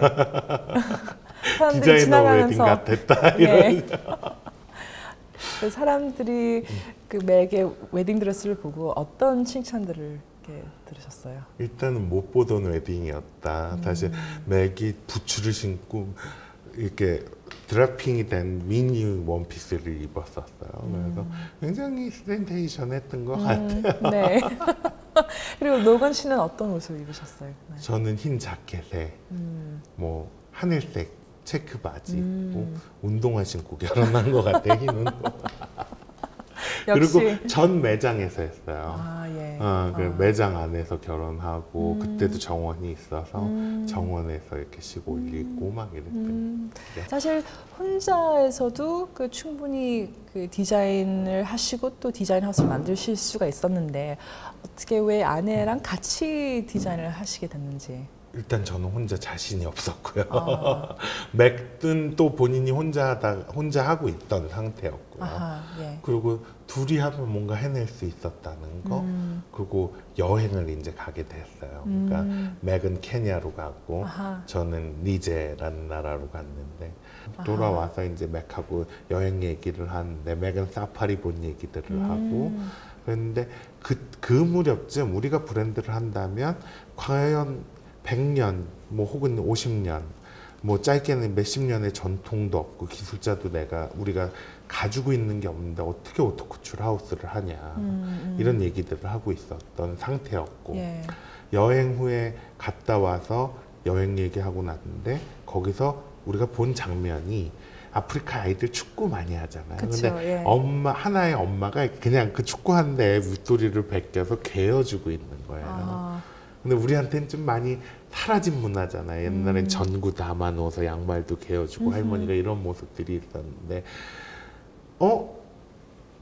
사람들이 디자이너 지나가면서 웨딩 같았다. 네. 그 사람들이 그 맥의 웨딩 드레스를 보고 어떤 칭찬들을 이렇게 들으셨어요? 일단은 못 보던 웨딩이었다. 사실 맥이 부츠를 신고 이렇게 드라핑이 된 미니 원피스를 입었었어요. 그래서 굉장히 센테이션했던 것 같아요. 네. 그리고 노건 씨는 어떤 옷을 입으셨어요? 네. 저는 흰 자켓에 뭐 하늘색 체크 바지 입고 운동화 신고 결혼한 것 같아요. 흰 운동화. 역시. 그리고 전 매장에서 했어요. 아, 예. 그 매장 안에서 결혼하고 그때도 정원이 있어서 정원에서 이렇게 식 올리고 막 이랬더니 사실 혼자에서도 그 충분히 그 디자인을 하시고 또 디자인 하우스를 만드실 수가 있었는데 어떻게 왜 아내랑 같이 디자인을 하시게 됐는지. 일단 저는 혼자 자신이 없었고요. 맥은 또 본인이 혼자 하고 있던 상태였고요. 아하, 예. 그리고 둘이 하면 뭔가 해낼 수 있었다는 거. 그리고 여행을 이제 가게 됐어요. 그러니까 맥은 케냐로 가고 아하. 저는 니제라는 나라로 갔는데 돌아와서 이제 맥하고 여행 얘기를 하는데 맥은 사파리 본 얘기들을 하고 그런데 그 무렵쯤 우리가 브랜드를 한다면 과연 100년 뭐 혹은 50년 뭐 짧게는 몇십 년의 전통도 없고 기술자도 우리가 가지고 있는 게 없는데 어떻게 오토쿠츄르 하우스를 하냐 이런 얘기들을 하고 있었던 상태였고 예. 여행 후에 갔다 와서 여행 얘기하고 났는데 거기서 우리가 본 장면이 아프리카 아이들 축구 많이 하잖아요. 그쵸, 근데 예. 하나의 엄마가 그냥 그 축구하는데 애 윗도리를 벗겨서 개어주고 있는 거예요. 아. 근데 우리한테는 좀 많이 사라진 문화잖아요. 옛날엔 전구 담아놓아서 양말도 개어주고 할머니가 이런 모습들이 있었는데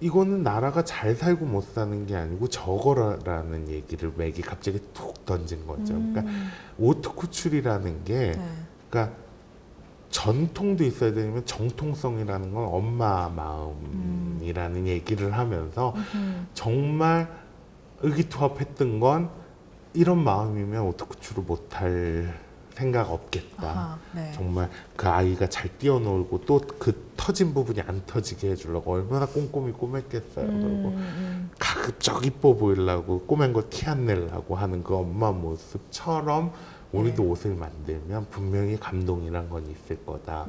이거는 나라가 잘 살고 못 사는 게 아니고 저거라는 얘기를 맥이 갑자기 툭 던진 거죠. 그러니까 오토쿠츄리라는 게 네. 그러니까 전통도 있어야 되면 정통성이라는 건 엄마 마음이라는 얘기를 하면서 정말 의기투합했던 건 이런 마음이면 오토쿠츄를 못할 생각 없겠다. 아하, 네. 정말 그 아이가 잘 뛰어놀고 또 그 터진 부분이 안 터지게 해주려고 얼마나 꼼꼼히 꼬맸겠어요. 그리고 가급적 이뻐 보이려고 꼬맨 거 티 안 내려고 하는 그 엄마 모습처럼 우리도 옷을 만들면 분명히 감동이란 건 있을 거다.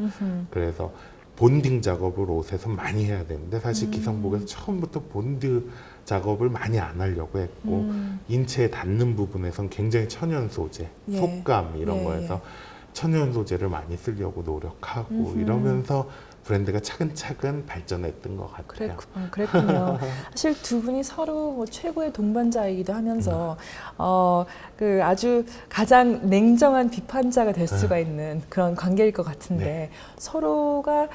그래서 본딩 작업을 옷에서 많이 해야 되는데 사실 기성복에서 처음부터 본드 작업을 많이 안 하려고 했고 인체에 닿는 부분에선 굉장히 천연 소재, 예. 속감 이런 예, 거에서 천연 소재를 많이 쓰려고 노력하고 이러면서 브랜드가 차근차근 발전했던 것 같아요. 그랬군요. 사실 두 분이 서로 뭐 최고의 동반자이기도 하면서 그 아주 가장 냉정한 비판자가 될 수가 있는 그런 관계일 것 같은데 네. 서로가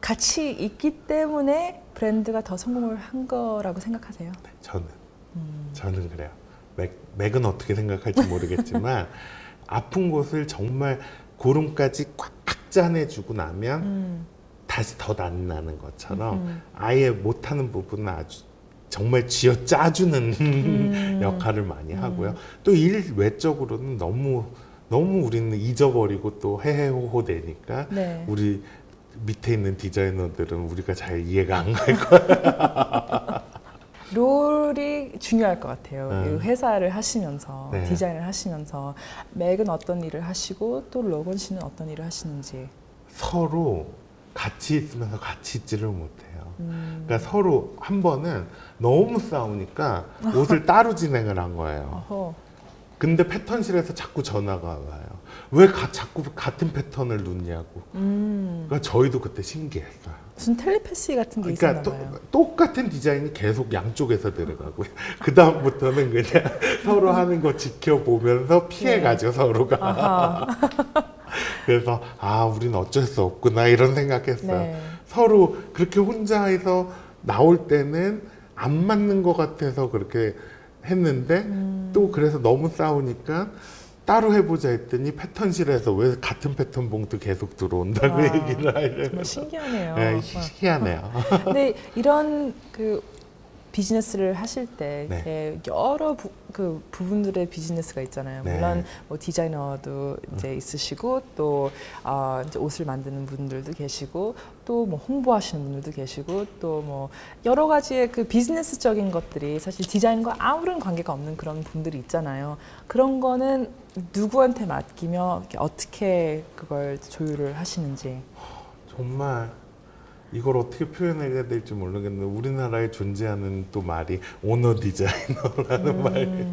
같이 있기 때문에 브랜드가 더 성공을 한 거라고 생각하세요? 네, 저는 그래요. 맥은 어떻게 생각할지 모르겠지만 아픈 곳을 정말 고름까지 꽉 짜내주고 나면 다시 더 낫나는 것처럼 아예 못하는 부분은 아주 정말 쥐어 짜주는 역할을 많이 하고요. 또 일 외적으로는 너무 우리는 잊어버리고 또 헤헤호호 되니까 네. 우리 밑에 있는 디자이너들은 우리가 잘 이해가 안 갈 거예요. 롤이 중요할 것 같아요. 이 회사를 하시면서 네. 디자인을 하시면서 맥은 어떤 일을 하시고 또 로건 씨는 어떤 일을 하시는지. 서로 같이 있으면서 같이 있지를 못해요. 그러니까 서로 한 번은 너무 싸우니까 옷을 따로 진행을 한 거예요. 어허. 근데 패턴실에서 자꾸 전화가 와요. 왜 자꾸 같은 패턴을 넣냐고. 그러니까 저희도 그때 신기했어요. 무슨 텔레패시 같은 게 그러니까 있었나 봐요. 똑같은 디자인이 계속 양쪽에서 들어가고요. 그 다음부터는 그냥 서로 하는 거 지켜보면서 피해가죠, 서로가. 아하. 그래서 우리는 어쩔 수 없구나 이런 생각했어요. 네. 서로 그렇게 혼자서 나올 때는 안 맞는 것 같아서 그렇게 했는데 또 그래서 너무 싸우니까 따로 해보자 했더니 패턴실에서 왜 같은 패턴 봉투 계속 들어온다고 얘기를 하려고. 정말 신기하네요. 네, 희한해요. 근데 이런 그 비즈니스를 하실 때 네. 이렇게 여러 부분들의 비즈니스가 있잖아요. 네. 물론 뭐 디자이너도 이제 있으시고 또 이제 옷을 만드는 분들도 계시고 또 뭐 홍보하시는 분들도 계시고 또 뭐 여러 가지의 그 비즈니스적인 것들이 사실 디자인과 아무런 관계가 없는 그런 분들이 있잖아요. 그런 거는 누구한테 맡기며 이렇게 어떻게 그걸 조율을 하시는지. 정말 이걸 어떻게 표현해야 될지 모르겠는데 우리나라에 존재하는 또 말이 오너 디자이너라는 말이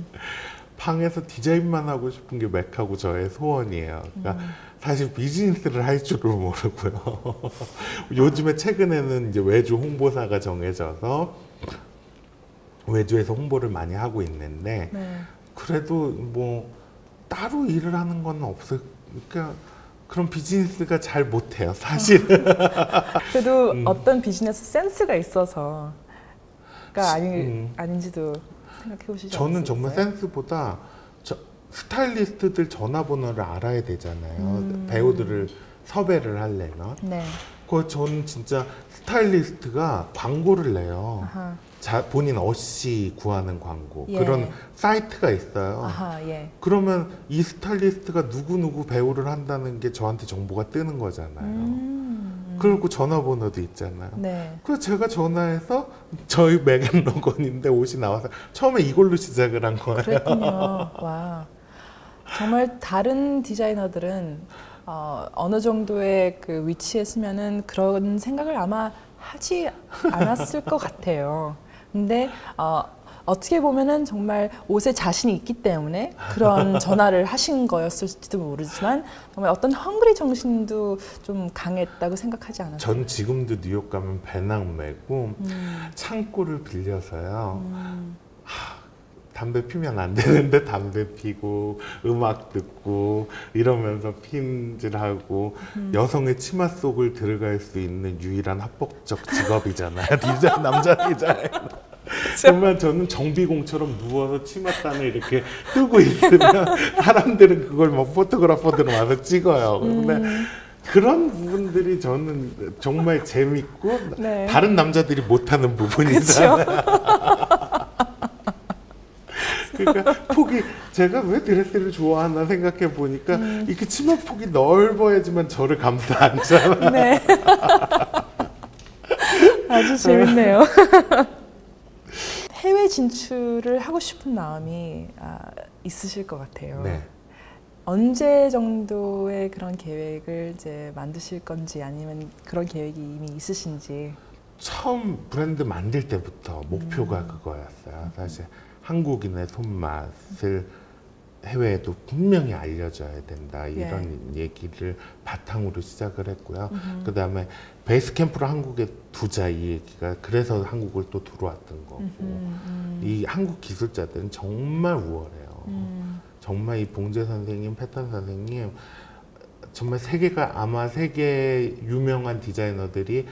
방에서 디자인만 하고 싶은 게 맥하고 저의 소원이에요. 그러니까 사실 비즈니스를 할 줄을 모르고요. 요즘에 최근에는 이제 외주 홍보사가 정해져서 외주에서 홍보를 많이 하고 있는데 네. 그래도 뭐 따로 일을 하는 건 없어요. 그러니까 그런 비즈니스가 잘 못해요, 사실은. 그래도 어떤 비즈니스 센스가 있어서가 아닌지도 생각해 보시죠. 저는 정말 센스보다 스타일리스트들 전화번호를 알아야 되잖아요. 배우들을 섭외를 하려면. 네. 저는 진짜 스타일리스트가 광고를 내요. 아하. 본인 어시 구하는 광고. 예. 그런 사이트가 있어요. 아하, 예. 그러면 이 스타일리스트가 누구누구 배우를 한다는 게 저한테 정보가 뜨는 거잖아요. 그리고 전화번호도 있잖아요. 네. 그래서 제가 전화해서 저희 메간 로건인데 옷이 나와서 처음에 이걸로 시작을 한 거예요. 그랬군요. 와. 정말 다른 디자이너들은 어느 정도의 그 위치에 쓰면은 그런 생각을 아마 하지 않았을 것 같아요. 근데 어떻게 보면은 정말 옷에 자신이 있기 때문에 그런 전화를 하신 거였을지도 모르지만 정말 어떤 헝그리 정신도 좀 강했다고 생각하지 않았어요? 전 지금도 뉴욕 가면 배낭 메고 창고를 빌려서요. 담배 피면 안 되는데 담배 피고 음악 듣고 이러면서 핀질하고 여성의 치마 속을 들어갈 수 있는 유일한 합법적 직업이잖아요. 남자 디자이너. 정말 저는 정비공처럼 누워서 치맛단을 이렇게 뜨고 있으면 사람들은 그걸 뭐 포토그래퍼들은 와서 찍어요. 근데 그런 부분들이 저는 정말 재밌고 네. 다른 남자들이 못하는 부분이잖아요. 그러니까 폭이 제가 왜 드레스를 좋아하나 생각해 보니까 이렇게 치마 폭이 넓어야지만 저를 감싸안잖아요. 네. 아주 재밌네요. 해외 진출을 하고 싶은 마음이 있으실 것 같아요. 네. 언제 정도의 그런 계획을 이제 만드실 건지 아니면 그런 계획이 이미 있으신지. 처음 브랜드 만들 때부터 목표가 그거였어요. 사실 한국인의 손맛을 해외에도 분명히 알려줘야 된다. 이런 얘기를 바탕으로 시작을 했고요. 그 다음에 베이스 캠프를 한국에 두자 이 얘기가 그래서 한국을 또 들어왔던 거고 이 한국 기술자들은 정말 우월해요. 정말 이 봉제 선생님, 패턴 선생님 정말 아마 세계 유명한 디자이너들이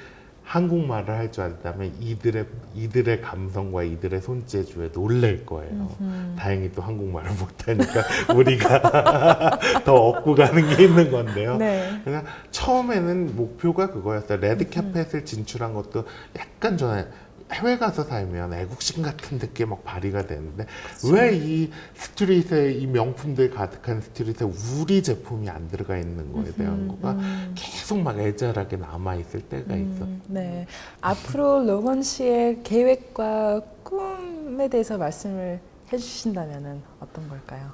한국말을 할 줄 안다면 이들의 감성과 이들의 손재주에 놀랄 거예요. 다행히 또 한국말을 못하니까 우리가 더 얻고 가는 게 있는 건데요. 네. 그냥 처음에는 목표가 그거였어요. 레드카펫을 진출한 것도 약간 전에 해외 가서 살면 애국심 같은 게 막 발휘가 되는데 왜 이 스트릿에 이 명품들 가득한 스트릿에 우리 제품이 안 들어가 있는 거에 대한 거가 계속 막 애절하게 남아있을 때가 있었어요. 네. 앞으로 로건 씨의 계획과 꿈에 대해서 말씀을 해주신다면 어떤 걸까요?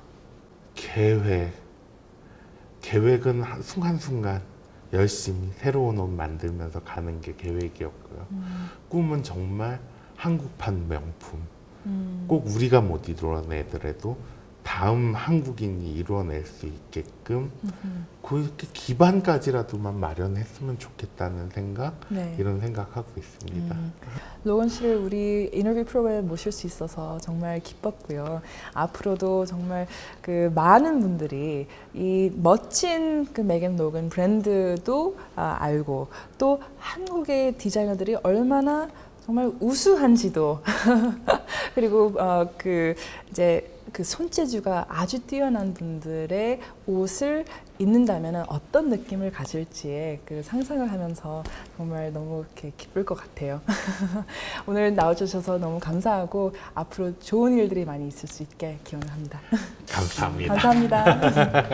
계획은 한순간 열심히 새로운 옷 만들면서 가는 게 계획이었고요. 꿈은 정말 한국판 명품. 꼭 우리가 못 이루어내더라도 다음 한국인이 이루어낼 수 있게끔 그렇게 기반까지라도만 마련했으면 좋겠다는 생각, 네. 이런 생각하고 있습니다. 로건 씨를 우리 인터뷰 프로그램에 모실 수 있어서 정말 기뻤고요. 앞으로도 정말 그 많은 분들이 이 멋진 그 메간 로건 브랜드도 알고 또 한국의 디자이너들이 얼마나 정말 우수한지도 그리고 이제 그 손재주가 아주 뛰어난 분들의 옷을 입는다면 어떤 느낌을 가질지에 그 상상을 하면서 정말 너무 이렇게 기쁠 것 같아요. 오늘 나와주셔서 너무 감사하고 앞으로 좋은 일들이 많이 있을 수 있게 기원합니다. 감사합니다. 감사합니다.